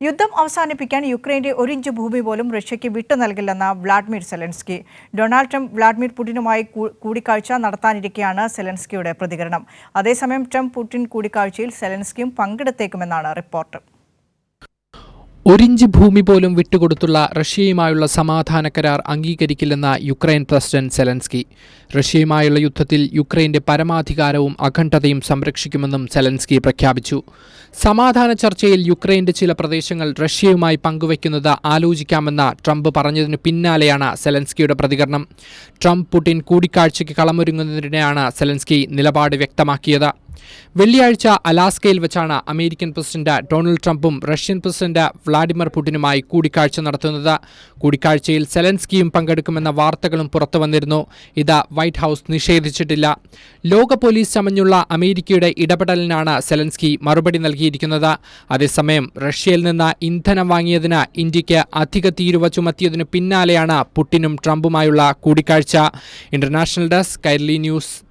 യുദ്ധം അവസാനിപ്പിക്കാൻ യുക്രൈന്റെ ഒരു ഇഞ്ച് ഭൂമി പോലും റഷ്യയ്ക്ക് വിട്ടു നൽകില്ലെന്ന് Vladimir Zelensky. Donald Trump Vladimir പുടിനുമായി കൂടിക്കാഴ്ച നടത്താനിരിക്കെയാണ് സെലൻസ്കിയുടെ പ്രതികരണം. അതേസമയം ട്രംപ് പുടിൻ കൂടിക്കാഴ്ചയിൽ സെലൻസ്കിയും പങ്കെടുത്തേക്കുമെന്നാണ് റിപ്പോർട്ട്. ഒരിഞ്ച് ഭൂമി പോലും വിട്ടുകൊടുത്തുള്ള റഷ്യയുമായുള്ള സമാധാന കരാർ അംഗീകരിക്കില്ലെന്ന യുക്രൈൻ പ്രസിഡന്റ് സെലൻസ്കി. റഷ്യയുമായുള്ള യുദ്ധത്തിൽ യുക്രൈന്റെ പരമാധികാരവും അഖണ്ഡതയും സംരക്ഷിക്കുമെന്നും സെലൻസ്കി പ്രഖ്യാപിച്ചു. സമാധാന ചർച്ചയിൽ യുക്രൈന്റെ ചില പ്രദേശങ്ങൾ റഷ്യയുമായി പങ്കുവയ്ക്കുന്നത് ആലോചിക്കാമെന്ന ട്രംപ് പറഞ്ഞതിനു പിന്നാലെയാണ് സെലൻസ്കിയുടെ പ്രതികരണം. ട്രംപ് പുടിൻ കൂടിക്കാഴ്ചയ്ക്ക് കളമൊരുങ്ങുന്നതിനിടെയാണ് സെലൻസ്കി നിലപാട് വ്യക്തമാക്കിയത്. വെള്ളിയാഴ്ച അലാസ്കയിൽ വെച്ചാണ് അമേരിക്കൻ പ്രസിഡന്റ് ഡൊണാൾഡ് ട്രംപും റഷ്യൻ പ്രസിഡന്റ് വ്ളാഡിമിർ പുടിനുമായി കൂടിക്കാഴ്ച നടത്തുന്നത്. കൂടിക്കാഴ്ചയിൽ സെലൻസ്കിയും പങ്കെടുക്കുമെന്ന വാർത്തകളും പുറത്തുവന്നിരുന്നു. ഇത് വൈറ്റ് ഹൌസ് നിഷേധിച്ചിട്ടില്ല. ലോക പോലീസ് ചമഞ്ഞുള്ള അമേരിക്കയുടെ ഇടപെടലിനാണ് സെലൻസ്കി മറുപടി നൽകിയിരിക്കുന്നത്. അതേസമയം റഷ്യയിൽ നിന്ന് ഇന്ധനം വാങ്ങിയതിന് ഇന്ത്യക്ക് അധിക തീരുവ ചുമത്തിയതിനു പിന്നാലെയാണ് പുടിനും ട്രംപുമായുള്ള കൂടിക്കാഴ്ച. International desk, Kairali news.